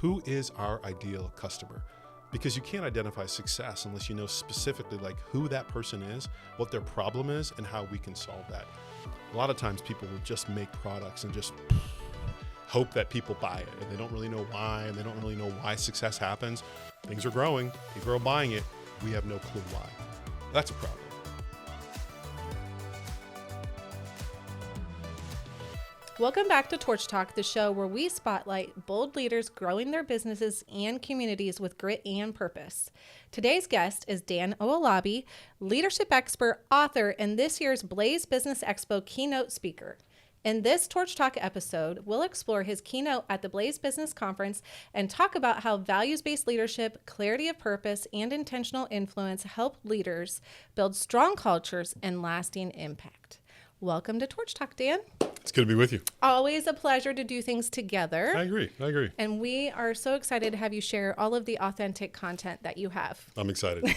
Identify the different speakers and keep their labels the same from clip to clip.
Speaker 1: who is our ideal customer? Because you can't identify success unless you know specifically like who that person is, what their problem is, and how we can solve that. A lot of times people will just make products and just hope that people buy it, and they don't really know why, and they don't really know why success happens. Things are growing, people are buying it, we have no clue why. That's a problem.
Speaker 2: Welcome back to Torch Talk, the show where we spotlight bold leaders growing their businesses and communities with grit and purpose. Today's guest is Dan Owolabi, leadership expert, author, and this year's Blaze Business Expo keynote speaker. In this Torch Talk episode, we'll explore his keynote at the Blaze Business Conference and talk about how values-based leadership, clarity of purpose, and intentional influence help leaders build strong cultures and lasting impact. Welcome to Torch Talk, Dan.
Speaker 1: It's good to be with you.
Speaker 2: Always a pleasure to do things together.
Speaker 1: I agree.
Speaker 2: And we are so excited to have you share all of the authentic content that you have.
Speaker 1: I'm excited.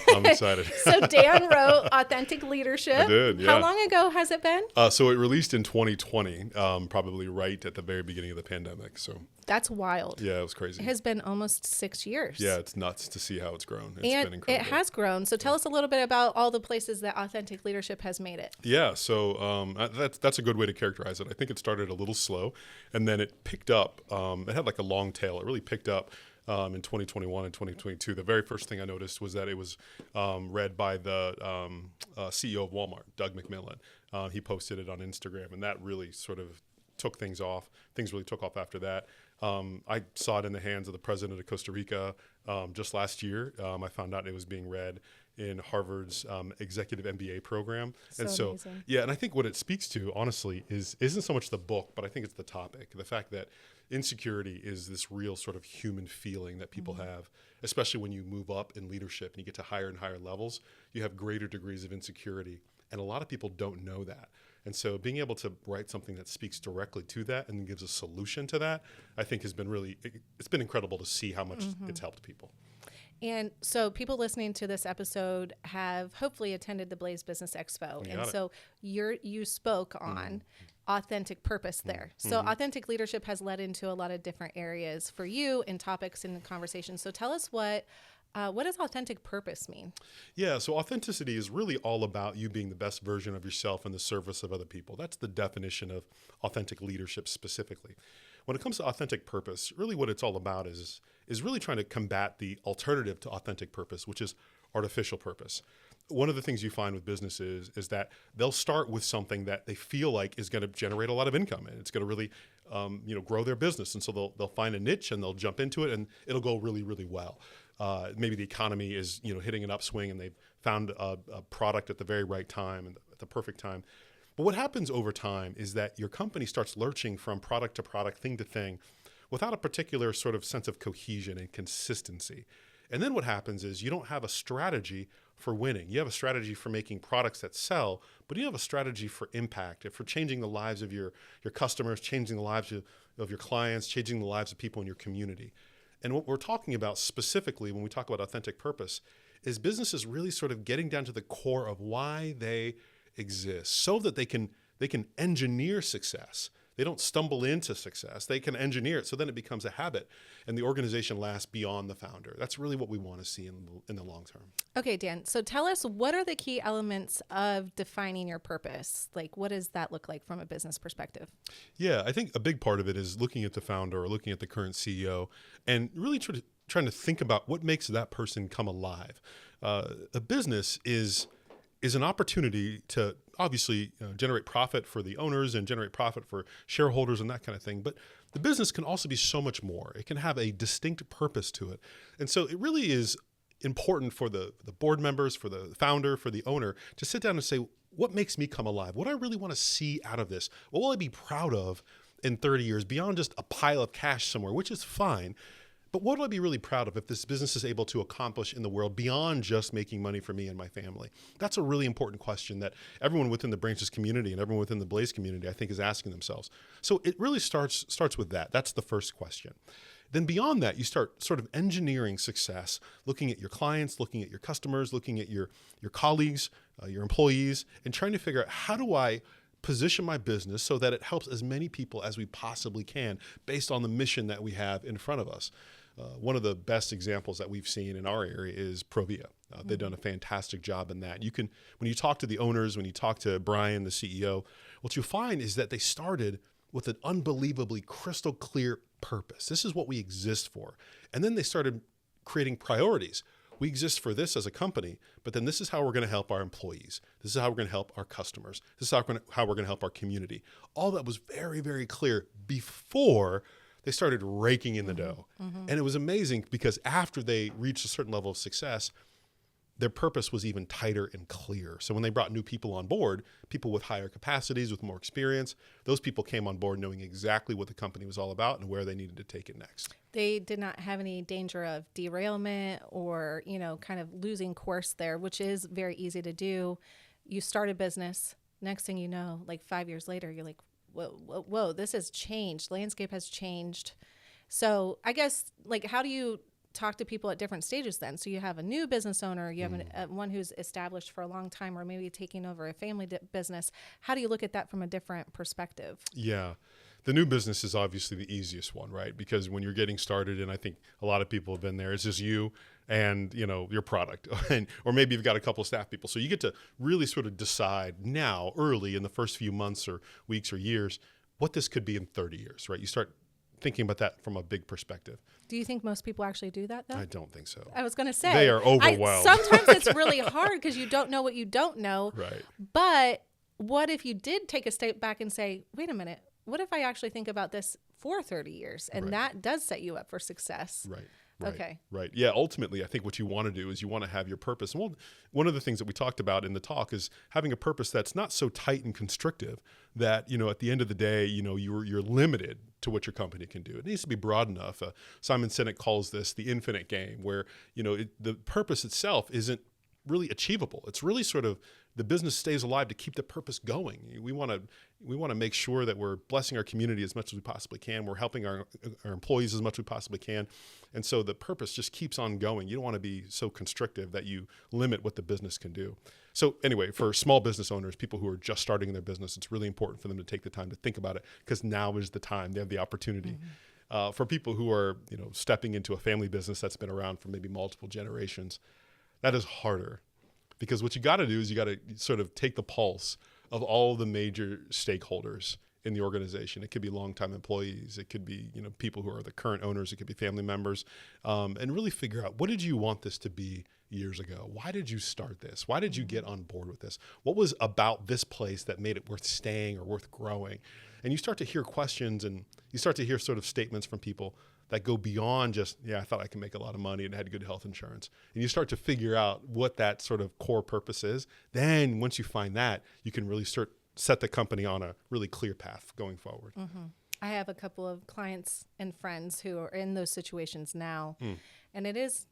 Speaker 2: So Dan wrote Authentic Leadership.
Speaker 1: I did, yeah.
Speaker 2: How long ago has it been?
Speaker 1: So it released in 2020, probably right at the very beginning of the pandemic. So
Speaker 2: that's wild.
Speaker 1: Yeah, it was crazy.
Speaker 2: It has been almost 6 years.
Speaker 1: Yeah, it's nuts to see how it's grown. It's been incredible.
Speaker 2: It has grown. So tell us a little bit about all the places that Authentic Leadership has made it.
Speaker 1: Yeah, so that's a good way to characterize it. I think it started a little slow, and then it picked up. It had like a long tail. It really picked up in 2021 and 2022. The very first thing I noticed was that it was read by the CEO of Walmart, Doug McMillon. He posted it on Instagram, and that really sort of took things off. Things really took off after that. I saw it in the hands of the president of Costa Rica just last year. I found out it was being read in Harvard's executive MBA program.
Speaker 2: Amazing.
Speaker 1: Yeah, and I think what it speaks to, honestly, isn't so much the book, but I think it's the topic. The fact that insecurity is this real sort of human feeling that people have, especially when you move up in leadership and you get to higher and higher levels, you have greater degrees of insecurity. And a lot of people don't know that. And so being able to write something that speaks directly to that and gives a solution to that, I think has been it's been incredible to see how much it's helped people.
Speaker 2: And so people listening to this episode have hopefully attended the Blaze Business Expo. And so you spoke on authentic purpose there. So authentic leadership has led into a lot of different areas for you and topics in the conversation. So tell us what does authentic purpose mean?
Speaker 1: Yeah, so authenticity is really all about you being the best version of yourself in the service of other people. That's the definition of authentic leadership specifically. When it comes to authentic purpose, really what it's all about is really trying to combat the alternative to authentic purpose, which is artificial purpose. One of the things you find with businesses is that they'll start with something that they feel like is going to generate a lot of income, and it's going to really grow their business. And so they'll find a niche and they'll jump into it, and it'll go really, really well. Maybe the economy is hitting an upswing, and they've found a product at the very right time and at the perfect time. But what happens over time is that your company starts lurching from product to product, thing to thing, without a particular sort of sense of cohesion and consistency. And then what happens is you don't have a strategy for winning. You have a strategy for making products that sell, but you have a strategy for impact, for changing the lives of your customers, changing the lives of your clients, changing the lives of people in your community. And what we're talking about specifically when we talk about authentic purpose is businesses really sort of getting down to the core of why they exist so that they can engineer success. They don't stumble into success. They can engineer it so then it becomes a habit and the organization lasts beyond the founder. That's really what we want to see in the long term.
Speaker 2: Okay, Dan. So tell us, what are the key elements of defining your purpose? Like, what does that look like from a business perspective?
Speaker 1: Yeah, I think a big part of it is looking at the founder or looking at the current CEO and really trying to think about what makes that person come alive. A business is an opportunity to obviously generate profit for the owners and generate profit for shareholders and that kind of thing. But the business can also be so much more. It can have a distinct purpose to it. And so it really is important for the board members, for the founder, for the owner to sit down and say, what makes me come alive? What do I really want to see out of this? What will I be proud of in 30 years beyond just a pile of cash somewhere, which is fine. But what will I be really proud of if this business is able to accomplish in the world beyond just making money for me and my family? That's a really important question that everyone within the Branches community and everyone within the Blaze community, I think, is asking themselves. So it really starts with that. That's the first question. Then beyond that, you start sort of engineering success, looking at your clients, looking at your customers, looking at your colleagues, your employees, and trying to figure out, how do I position my business so that it helps as many people as we possibly can based on the mission that we have in front of us. One of the best examples that we've seen in our area is Provia. They've done a fantastic job in that. When you talk to the owners, when you talk to Brian, the CEO, what you'll find is that they started with an unbelievably crystal clear purpose. This is what we exist for. And then they started creating priorities. We exist for this as a company, but then this is how we're going to help our employees. This is how we're going to help our customers. This is how we're going to help our community. All that was very, very clear before they started raking in the dough. And it was amazing because after they reached a certain level of success, their purpose was even tighter and clear. So when they brought new people on board, people with higher capacities, with more experience, those people came on board knowing exactly what the company was all about and where they needed to take it next.
Speaker 2: They did not have any danger of derailment or, kind of losing course there, which is very easy to do. You start a business, next thing you know, like 5 years later, you're like, whoa, this has changed. Landscape has changed. So I guess, how do you talk to people at different stages then? So you have a new business owner, you have one who's established for a long time, or maybe taking over a family business. How do you look at that from a different perspective?
Speaker 1: Yeah. The new business is obviously the easiest one, right? Because when you're getting started, and I think a lot of people have been there, it's just you and, your product, or maybe you've got a couple of staff people. So you get to really sort of decide now, early in the first few months or weeks or years, what this could be in 30 years, right? You start thinking about that from a big perspective.
Speaker 2: Do you think most people actually do that, though?
Speaker 1: I don't think so.
Speaker 2: I was going to say.
Speaker 1: They are overwhelmed.
Speaker 2: Sometimes it's really hard because you don't know what you don't know.
Speaker 1: Right.
Speaker 2: But what if you did take a step back and say, wait a minute, what if I actually think about this for 30 years? And that does set you up for success.
Speaker 1: Right.
Speaker 2: Okay.
Speaker 1: Right. Yeah. Ultimately, I think what you want to do is you want to have your purpose. And one of the things that we talked about in the talk is having a purpose that's not so tight and constrictive that, at the end of the day, you're limited to what your company can do. It needs to be broad enough. Simon Sinek calls this the infinite game, where, the purpose itself isn't really achievable. It's really sort of the business stays alive to keep the purpose going. We want to make sure that we're blessing our community as much as we possibly can. We're helping our employees as much as we possibly can. And so the purpose just keeps on going. You don't want to be so constrictive that you limit what the business can do. So anyway, for small business owners, people who are just starting their business, it's really important for them to take the time to think about it, because now is the time. They have the opportunity. For people who are, stepping into a family business that's been around for maybe multiple generations, that is harder. Because what you got to do is you got to sort of take the pulse of all the major stakeholders in the organization. It could be longtime employees. It could be, people who are the current owners. It could be family members, and really figure out, what did you want this to be years ago? Why did you start this? Why did you get on board with this? What was about this place that made it worth staying or worth growing? And you start to hear questions, and you start to hear sort of statements from people that go beyond just, I thought I could make a lot of money and had good health insurance. And you start to figure out what that sort of core purpose is. Then once you find that, you can really set the company on a really clear path going forward.
Speaker 2: I have a couple of clients and friends who are in those situations now. And it is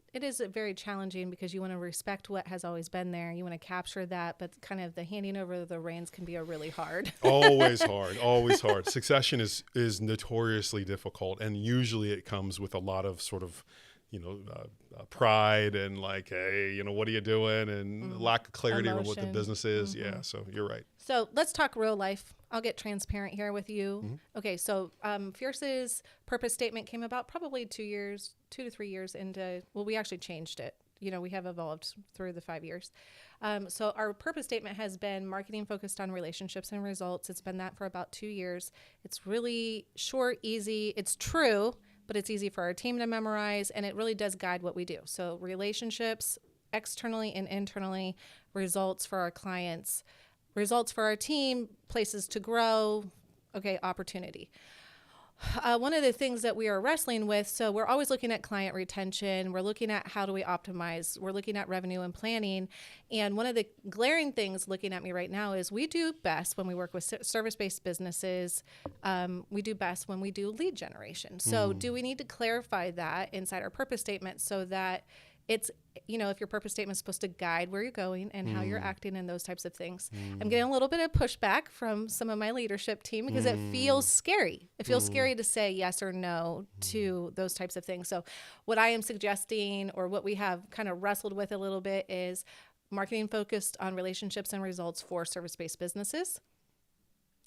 Speaker 2: very challenging, because you want to respect what has always been there. You want to capture that, but kind of the handing over the reins can be really hard.
Speaker 1: Always hard. Succession is notoriously difficult, and usually it comes with a lot of sort of, pride and hey, what are you doing? And lack of clarity on what the business is. Yeah, so you're right.
Speaker 2: So let's talk real life. I'll get transparent here with you. Okay, so Fierce's purpose statement came about probably 2 to 3 years into, we actually changed it. We have evolved through the 5 years. So our purpose statement has been marketing focused on relationships and results. It's been that for about 2 years. It's really short, easy. It's true, but it's easy for our team to memorize, and it really does guide what we do. So relationships, externally and internally, results for our clients, results for our team, places to grow, opportunity. One of the things that we are wrestling with, so we're always looking at client retention. We're looking at how do we optimize. We're looking at revenue and planning. And one of the glaring things looking at me right now is we do best when we work with service-based businesses. We do best when we do lead generation. So do we need to clarify that inside our purpose statement so that it's, if your purpose statement is supposed to guide where you're going and how you're acting and those types of things. I'm getting a little bit of pushback from some of my leadership team because it feels scary. It feels scary to say yes or no to those types of things. So what I am suggesting, or what we have kind of wrestled with a little bit, is marketing focused on relationships and results for service-based businesses.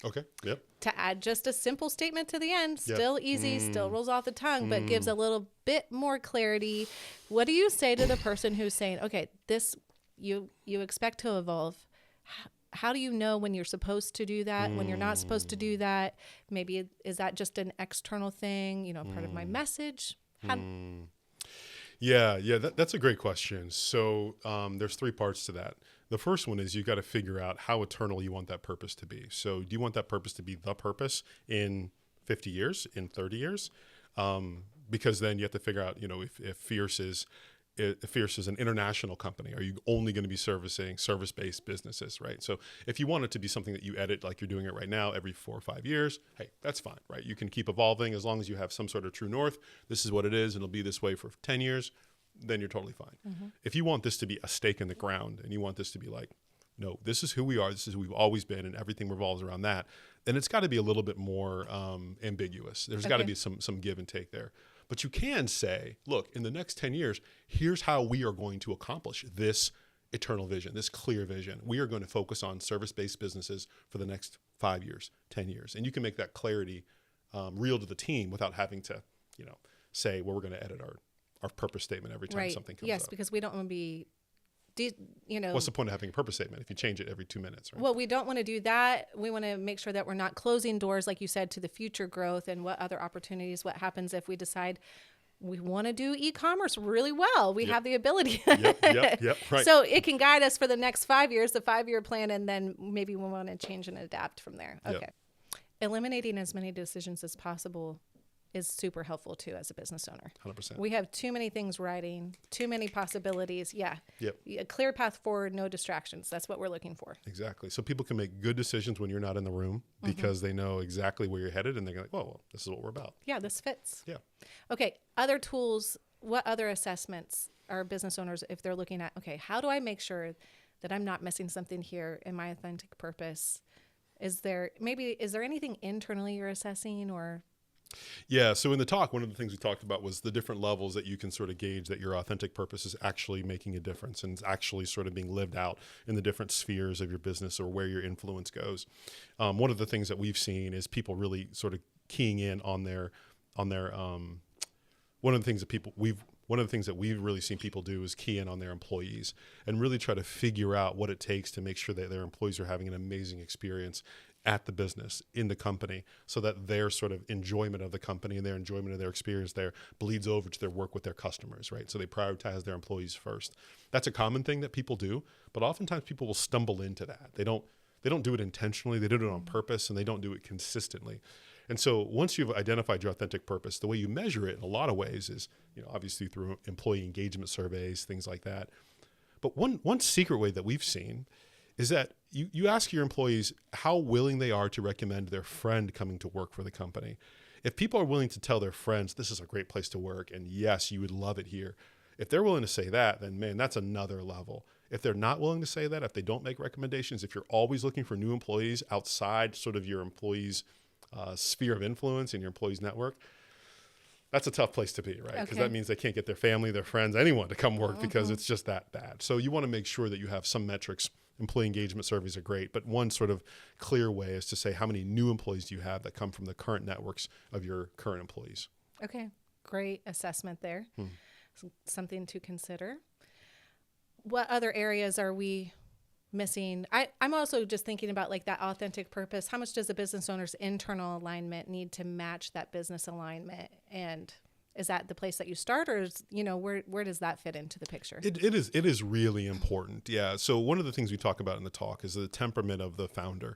Speaker 1: Okay. Yep.
Speaker 2: To add just a simple statement to the end,
Speaker 1: Yep.
Speaker 2: still easy, still rolls off the tongue, but gives a little bit more clarity. What do you say to the person who's saying, okay, this you expect to evolve? How do you know when you're supposed to do that, when you're not supposed to do that? Maybe is that just an external thing, part of my message?
Speaker 1: Yeah, that's a great question. So there's three parts to that. The first one is you got to figure out how eternal you want that purpose to be. So do you want that purpose to be the purpose in 50 years, in 30 years? Because then you have to figure out, if Fierce is an international company, are you only going to be servicing service-based businesses, right? So if you want it to be something that you edit like you're doing it right now every 4 or 5 years, hey, that's fine, right? You can keep evolving as long as you have some sort of true north. This is what it is, and it'll be this way for 10 years, then you're totally fine. Mm-hmm. If you want this to be a stake in the ground and you want this to be like, no, this is who we are, this is who we've always been, and everything revolves around that, then it's got to be a little bit more ambiguous. There's got to be some give and take there. But you can say, look, in the next 10 years, here's how we are going to accomplish this eternal vision, this clear vision. We are going to focus on service-based businesses for the next 5 years, 10 years. And you can make that clarity real to the team without having to, say, well, we're going to edit our purpose statement every time something comes up.
Speaker 2: Yes, because we don't want to be,
Speaker 1: What's the point of having a purpose statement if you change it every 2 minutes, right?
Speaker 2: Well, we don't want to do that. We want to make sure that we're not closing doors, like you said, to the future growth and what other opportunities, what happens if we decide we want to do e-commerce really well. We have the ability.
Speaker 1: Yep, right.
Speaker 2: So it can guide us for the next 5 years, the 5-year plan, and then maybe we want to change and adapt from there. Okay.
Speaker 1: Yep.
Speaker 2: Eliminating as many decisions as possible is super helpful too as a business owner.
Speaker 1: 100%.
Speaker 2: We have too many things riding, too many possibilities. Yeah.
Speaker 1: Yep.
Speaker 2: A clear path forward, no distractions. That's what we're looking for.
Speaker 1: Exactly. So people can make good decisions when you're not in the room because they know exactly where you're headed and they're like, well, this is what we're about.
Speaker 2: Yeah, this fits.
Speaker 1: Yeah.
Speaker 2: Okay. Other tools, what other assessments are business owners, if they're looking at, okay, how do I make sure that I'm not missing something here in my authentic purpose? Is there anything internally you're assessing or?
Speaker 1: Yeah. So in the talk, one of the things we talked about was the different levels that you can sort of gauge that your authentic purpose is actually making a difference and it's actually sort of being lived out in the different spheres of your business or where your influence goes. One of the things that we've seen is people really sort of keying in on their one of the things that we've really seen people do is key in on their employees and really try to figure out what it takes to make sure that their employees are having an amazing experience at the business, in the company, so that their sort of enjoyment of the company and their enjoyment of their experience there bleeds over to their work with their customers, right? So they prioritize their employees first. That's a common thing that people do, but oftentimes people will stumble into that. They don't do it intentionally, they do it on purpose, and they don't do it consistently. And so once you've identified your authentic purpose, the way you measure it in a lot of ways is, obviously through employee engagement surveys, things like that. But one secret way that we've seen is that you ask your employees how willing they are to recommend their friend coming to work for the company. If people are willing to tell their friends, this is a great place to work, and yes, you would love it here. If they're willing to say that, then man, that's another level. If they're not willing to say that, if they don't make recommendations, if you're always looking for new employees outside sort of your employees' sphere of influence in your employees' network, that's a tough place to be, right? Because that means they can't get their family, their friends, anyone to come work because it's just that bad. So you want to make sure that you have some metrics. Employee engagement surveys are great, but one sort of clear way is to say how many new employees do you have that come from the current networks of your current employees. Okay.
Speaker 2: Great assessment there. Something to consider. What other areas are we missing? I'm also just thinking about like that authentic purpose. How much does a business owner's internal alignment need to match that business alignment? And is that the place that you start, or is, where does that fit into the picture?
Speaker 1: It is really important. Yeah. So one of the things we talk about in the talk is the temperament of the founder.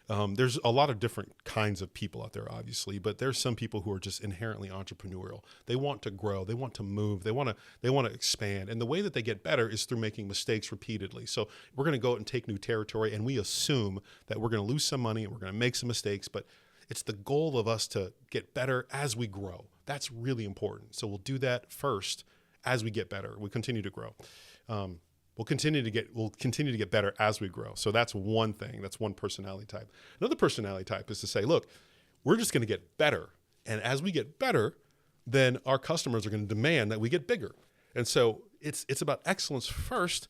Speaker 1: There's a lot of different kinds of people out there, obviously, but there's some people who are just inherently entrepreneurial. They want to grow, they want to move, they want to expand. And the way that they get better is through making mistakes repeatedly. So we're going to go out and take new territory, and we assume that we're going to lose some money and we're going to make some mistakes, but it's the goal of us to get better as we grow. That's really important. So we'll do that first as we get better. We continue to grow. We'll continue to get better as we grow. So that's one thing. That's one personality type. Another personality type is to say, look, we're just going to get better. And as we get better, then our customers are going to demand that we get bigger. And so it's about excellence first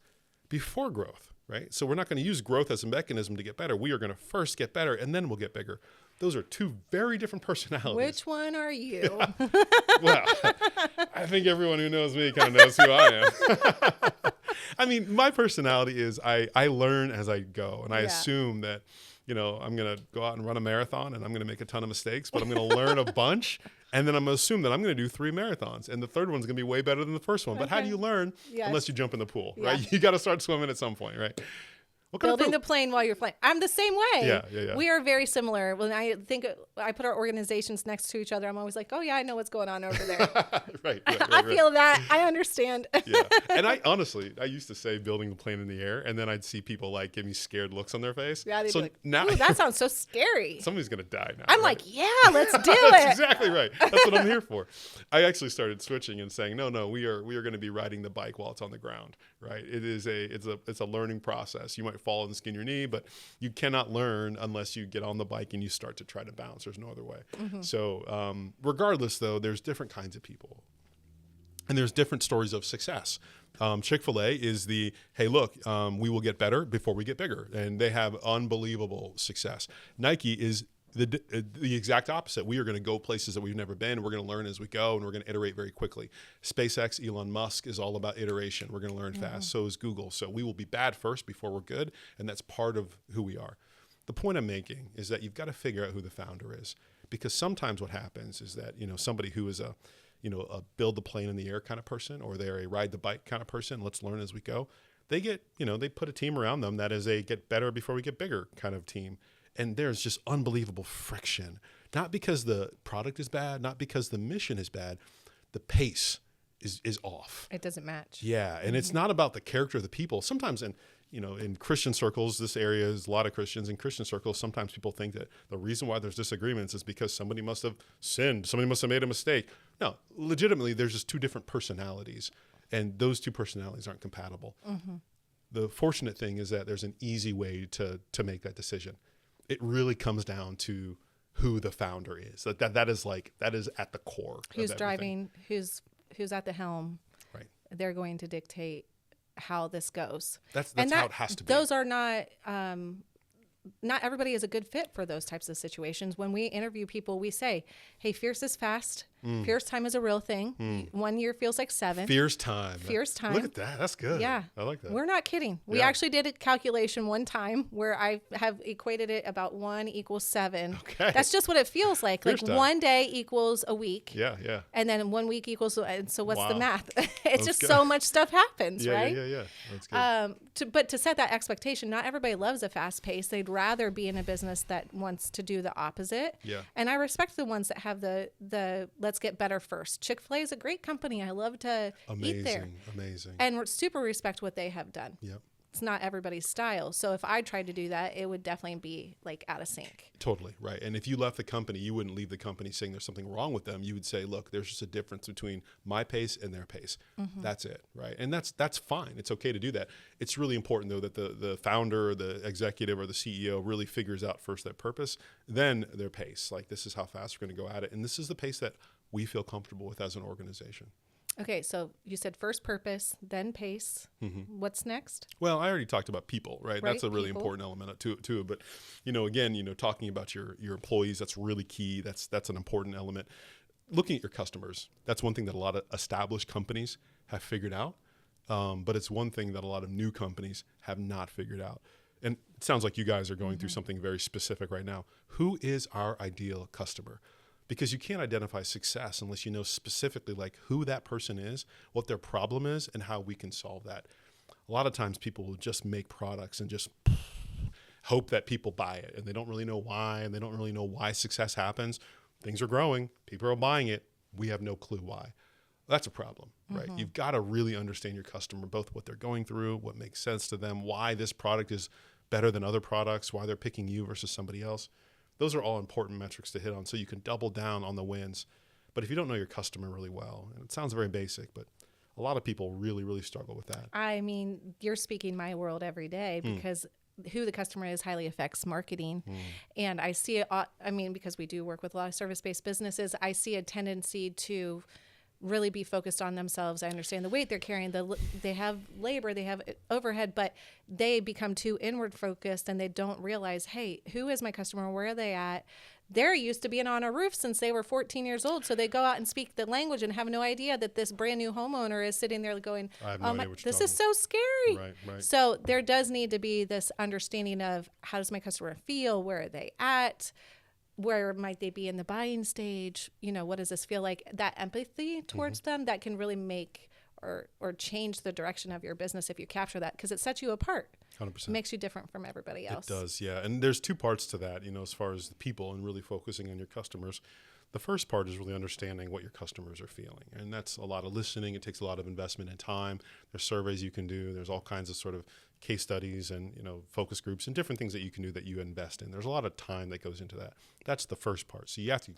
Speaker 1: before growth. right? So we're not going to use growth as a mechanism to get better. We are going to first get better and then we'll get bigger. Those are two very different personalities.
Speaker 2: Which one are you?
Speaker 1: Well, I think everyone who knows me kind of knows who I am. I mean, my personality is I learn as I go, and I assume that, I'm going to go out and run a marathon and I'm going to make a ton of mistakes, but I'm going to learn a bunch. And then I'm going to assume that I'm going to do 3 marathons and the third one's going to be way better than the first one. But how do you learn unless you jump in the pool, right? You got to start swimming at some point, right?
Speaker 2: Building the plane while you're flying. I'm the same way.
Speaker 1: Yeah.
Speaker 2: We are very similar. When I put our organizations next to each other, I'm always like, oh yeah, I know what's going on over there.
Speaker 1: Right.
Speaker 2: I feel that. I understand.
Speaker 1: Yeah. And I used to say building the plane in the air, and then I'd see people like give me scared looks on their face.
Speaker 2: Yeah, they'd
Speaker 1: so
Speaker 2: be like,
Speaker 1: now
Speaker 2: ooh, that sounds so scary.
Speaker 1: Somebody's going to die now.
Speaker 2: I'm
Speaker 1: right?
Speaker 2: like, yeah, let's do it.
Speaker 1: That's exactly right. That's what I'm here for. I actually started switching and saying, no, we are going to be riding the bike while it's on the ground, right? It's a learning process. You might fall and skin your knee, but you cannot learn unless you get on the bike and you start to try to bounce. There's no other way. Mm-hmm. So regardless, though, there's different kinds of people. And there's different stories of success. Chick-fil-A is hey, look, we will get better before we get bigger. And they have unbelievable success. Nike is the exact opposite. We are going to go places that we've never been. We're going to learn as we go, and we're going to iterate very quickly. SpaceX, Elon Musk is all about iteration. We're going to learn fast. So is Google. So we will be bad first before we're good, and that's part of who we are. The point I'm making is that you've got to figure out who the founder is, because sometimes what happens is that somebody who is a build the plane in the air kind of person, or they're a ride the bike kind of person, let's learn as we go. They get they put a team around them that is a get better before we get bigger kind of team. And there's just unbelievable friction, not because the product is bad, not because the mission is bad. The pace is off.
Speaker 2: It doesn't match.
Speaker 1: Yeah. And it's not about the character of the people. Sometimes in Christian circles, this area is a lot of Christians. In Christian circles, sometimes people think that the reason why there's disagreements is because somebody must have sinned. Somebody must have made a mistake. No, legitimately, there's just two different personalities, and those two personalities aren't compatible. Mm-hmm. The fortunate thing is that there's an easy way to make that decision. It really comes down to who the founder is. That is at the core.
Speaker 2: Who's driving? Who's at the helm?
Speaker 1: Right.
Speaker 2: They're going to dictate how this goes.
Speaker 1: That's how it has to be.
Speaker 2: Those are not everybody is a good fit for those types of situations. When we interview people, we say, hey, fierce is fast. Fierce time is a real thing. 1 year feels like 7.
Speaker 1: Fierce time.
Speaker 2: Look
Speaker 1: at that. That's good.
Speaker 2: Yeah.
Speaker 1: I like that.
Speaker 2: We're not kidding. We actually did a calculation one time where I have equated it about 1 equals 7.
Speaker 1: Okay.
Speaker 2: That's just what it feels like.
Speaker 1: Fierce
Speaker 2: like
Speaker 1: time.
Speaker 2: 1 day equals a week.
Speaker 1: Yeah.
Speaker 2: And then 1 week equals, and so what's the math? It's
Speaker 1: That's
Speaker 2: just
Speaker 1: good.
Speaker 2: so much stuff happens, right?
Speaker 1: Yeah. That's good.
Speaker 2: But to set that expectation, not everybody loves a fast pace. They'd rather be in a business that wants to do the opposite.
Speaker 1: Yeah.
Speaker 2: And I respect the ones that have the let's get better first. Chick-fil-A is a great company. I love to eat there.
Speaker 1: Amazing.
Speaker 2: And super respect what they have done.
Speaker 1: Yep.
Speaker 2: It's not everybody's style. So if I tried to do that, it would definitely be like out of sync.
Speaker 1: Totally, right. And if you left the company, you wouldn't leave the company saying there's something wrong with them. You would say, look, there's just a difference between my pace and their pace. Mm-hmm. That's it, right? And that's fine. It's okay to do that. It's really important, though, that the founder or the executive or the CEO really figures out first their purpose, then their pace. Like, this is how fast we're going to go at it. And this is the pace that we feel comfortable with as an organization.
Speaker 2: Okay, so you said first purpose, then pace. Mm-hmm. What's next?
Speaker 1: Well, I already talked about people, right? That's a really important element too. But again, talking about your employees, that's really key. That's an important element. Looking at your customers, that's one thing that a lot of established companies have figured out. But it's one thing that a lot of new companies have not figured out. And it sounds like you guys are going through something very specific right now. Who is our ideal customer? Because you can't identify success unless you know specifically like who that person is, what their problem is, and how we can solve that. A lot of times people will just make products and just hope that people buy it, and they don't really know why, and they don't really know why success happens. Things are growing. People are buying it. We have no clue why. That's a problem, right? Mm-hmm. You've got to really understand your customer, both what they're going through, what makes sense to them, why this product is better than other products, why they're picking you versus somebody else. Those are all important metrics to hit on so you can double down on the wins. But if you don't know your customer really well, and it sounds very basic, but a lot of people really, really struggle with that.
Speaker 2: I mean, you're speaking my world every day because who the customer is highly affects marketing. And I see it, because we do work with a lot of service-based businesses, I see a tendency to really be focused on themselves. I understand the weight they're carrying, they have labor, they have overhead, but they become too inward focused and they don't realize, hey, who is my customer? Where are they at? They're used to being on a roof since they were 14 years old. So they go out and speak the language and have no idea that this brand new homeowner is sitting there going,
Speaker 1: I have no idea what you're
Speaker 2: this is so scary.
Speaker 1: Right.
Speaker 2: So there does need to be this understanding of how does my customer feel? Where are they at? Where might they be in the buying stage? What does this feel like? That empathy towards them that can really make or change the direction of your business if you capture that, because it sets you apart.
Speaker 1: 100%.
Speaker 2: It makes you different from everybody else.
Speaker 1: It does, yeah. And there's two parts to that, as far as the people and really focusing on your customers. The first part is really understanding what your customers are feeling. And that's a lot of listening. It takes a lot of investment in time. There's surveys you can do. There's all kinds of sort of case studies and, focus groups and different things that you can do that you invest in. There's a lot of time that goes into that. That's the first part. So you have to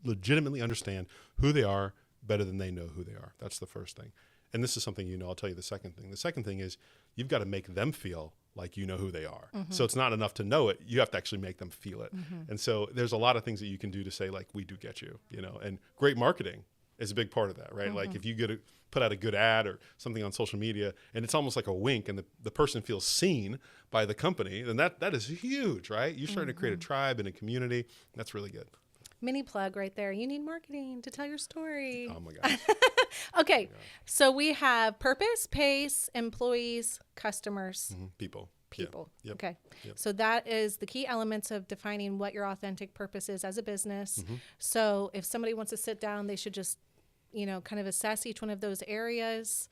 Speaker 1: legitimately understand who they are better than they know who they are. That's the first thing. And this is something, I'll tell you the second thing. The second thing is you've got to make them feel like you know who they are. So it's not enough to know it. You have to actually make them feel it. And so there's a lot of things that you can do to say, like, we do get you, and great marketing is a big part of that, right? Like if you put out a good ad or something on social media and it's almost like a wink and the person feels seen by the company, then that is huge, right? You're starting to create a tribe and a community. That's really good.
Speaker 2: Mini plug right there. You need marketing to tell your story.
Speaker 1: Oh my gosh.
Speaker 2: Okay. So we have purpose, pace, employees, customers,
Speaker 1: People. Yep.
Speaker 2: Okay.
Speaker 1: Yep.
Speaker 2: So that is the key elements of defining what your authentic purpose is as a business. So if somebody wants to sit down, they should just, kind of assess each one of those areas.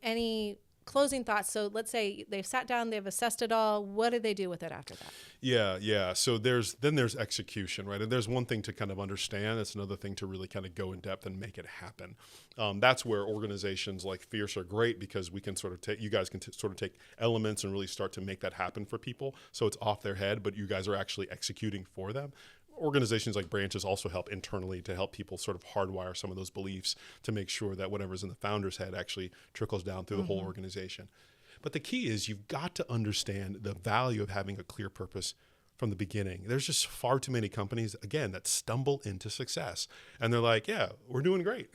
Speaker 2: Any closing thoughts? So let's say they've sat down, they've assessed it all. What do they do with it after that?
Speaker 1: Yeah. So there's execution, right? And there's one thing to kind of understand. That's another thing to really kind of go in depth and make it happen. That's where organizations like Fierce are great, because we can sort of you guys can sort of take elements and really start to make that happen for people. So it's off their head, but you guys are actually executing for them. Organizations like Branches also help internally to help people sort of hardwire some of those beliefs to make sure that whatever's in the founder's head actually trickles down through the whole organization. But the key is you've got to understand the value of having a clear purpose from the beginning. There's just far too many companies, again, that stumble into success. And they're like, yeah, we're doing great.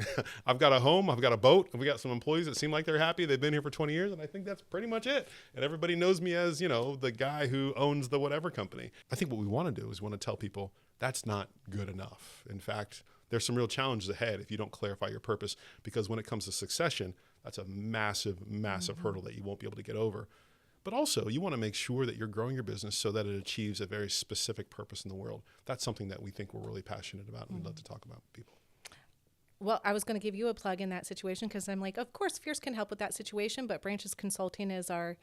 Speaker 1: I've got a home, I've got a boat, and we got some employees that seem like they're happy. They've been here for 20 years, and I think that's pretty much it. And everybody knows me as, the guy who owns the whatever company. I think what we want to do is we want to tell people that's not good enough. In fact, there's some real challenges ahead if you don't clarify your purpose, because when it comes to succession, that's a massive hurdle that you won't be able to get over. But also, you want to make sure that you're growing your business so that it achieves a very specific purpose in the world. That's something that we think we're really passionate about and we'd love to talk about with people.
Speaker 2: Well, I was going to give you a plug in that situation, because I'm like, of course, Fierce can help with that situation, but Branches Consulting is our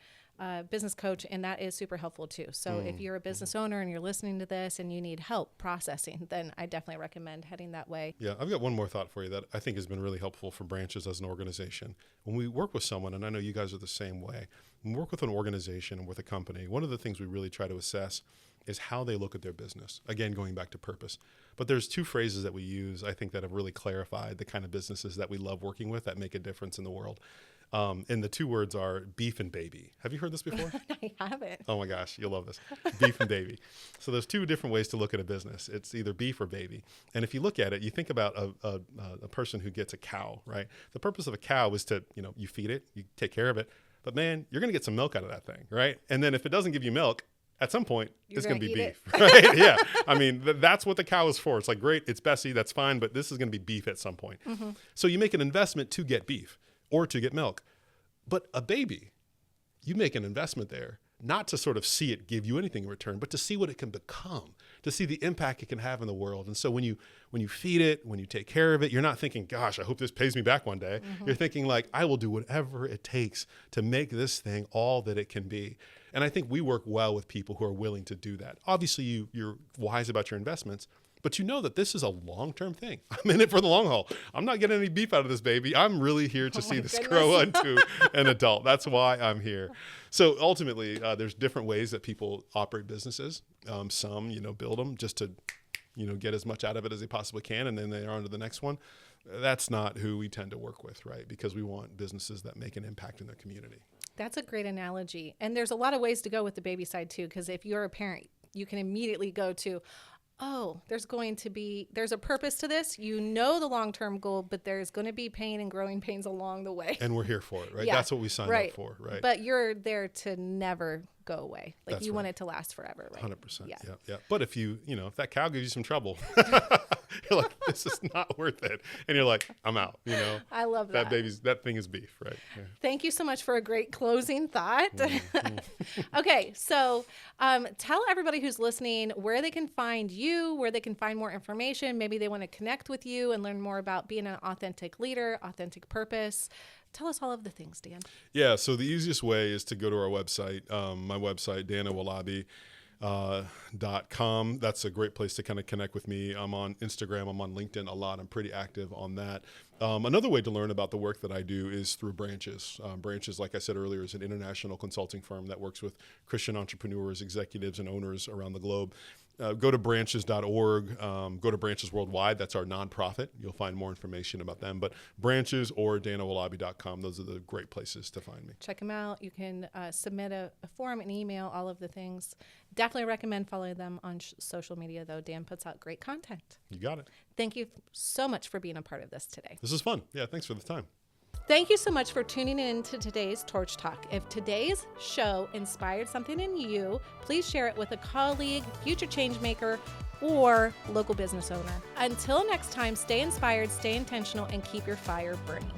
Speaker 2: business coach, and that is super helpful too. So if you're a business owner and you're listening to this and you need help processing, then I definitely recommend heading that way.
Speaker 1: Yeah, I've got one more thought for you that I think has been really helpful for Branches as an organization. When we work with someone, and I know you guys are the same way, when we work with an organization and with a company, one of the things we really try to assess is how they look at their business. Again, going back to purpose. But there's two phrases that we use, I think, that have really clarified the kind of businesses that we love working with that make a difference in the world. And the two words are beef and baby. Have you heard this before?
Speaker 2: I haven't.
Speaker 1: Oh my gosh, you'll love this. Beef and baby. So there's two different ways to look at a business. It's either beef or baby. And if you look at it, you think about a person who gets a cow, right? The purpose of a cow is to, you feed it, you take care of it. But man, you're going to get some milk out of that thing, right? And then if it doesn't give you milk, at some point, it's going to be beef, right? Yeah. I mean, that's what the cow is for. It's like, great, it's Bessie, that's fine, but this is going to be beef at some point. So you make an investment to get beef or to get milk. But a baby, you make an investment there, not to sort of see it give you anything in return, but to see what it can become, to see the impact it can have in the world. And so when you feed it, when you take care of it, you're not thinking, gosh, I hope this pays me back one day. You're thinking like, I will do whatever it takes to make this thing all that it can be. And I think we work well with people who are willing to do that. Obviously, you're wise about your investments, but you know that this is a long-term thing. I'm in it for the long haul. I'm not getting any beef out of this baby. I'm really here to see this grow into an adult. That's why I'm here. So ultimately, there's different ways that people operate businesses. Some, build them just to, get as much out of it as they possibly can, and then they're on to the next one. That's not who we tend to work with, right? Because we want businesses that make an impact in their community.
Speaker 2: That's a great analogy. And there's a lot of ways to go with the baby side too, because if you're a parent, you can immediately go to, oh, there's a purpose to this. You know the long-term goal, but there's going to be pain and growing pains along the way.
Speaker 1: And we're here for it, right?
Speaker 2: Yeah,
Speaker 1: That's what we signed
Speaker 2: right.
Speaker 1: up for, right?
Speaker 2: But you're there to never go away. Like
Speaker 1: That's
Speaker 2: you want
Speaker 1: right.
Speaker 2: it to last forever, right?
Speaker 1: 100%.
Speaker 2: Yeah.
Speaker 1: Yeah. But if if that cow gives you some trouble, you're like, this is not worth it. And you're like, I'm out,
Speaker 2: I love that.
Speaker 1: That thing is beef, right? Yeah.
Speaker 2: Thank you so much for a great closing thought. Okay, so tell everybody who's listening where they can find you, where they can find more information. Maybe they want to connect with you and learn more about being an authentic leader, authentic purpose. Tell us all of the things, Dan.
Speaker 1: Yeah, so the easiest way is to go to our website, my website, Dan Owolabi. .com. That's a great place to kind of connect with me. I'm on Instagram. I'm on LinkedIn a lot. I'm pretty active on that. Another way to learn about the work that I do is through Branches. Branches, like I said earlier, is an international consulting firm that works with Christian entrepreneurs, executives, and owners around the globe. Go to branches.org. Go to Branches Worldwide. That's our nonprofit. You'll find more information about them. But Branches or danowolabi.com, those are the great places to find me.
Speaker 2: Check them out. You can submit a form, an email, all of the things. Definitely recommend following them on social media, though. Dan puts out great content.
Speaker 1: You got it.
Speaker 2: Thank you so much for being a part of this today.
Speaker 1: This is fun. Yeah, thanks for the time.
Speaker 2: Thank you so much for tuning in to today's Torch Talk. If today's show inspired something in you, please share it with a colleague, future change maker, or local business owner. Until next time, stay inspired, stay intentional, and keep your fire burning.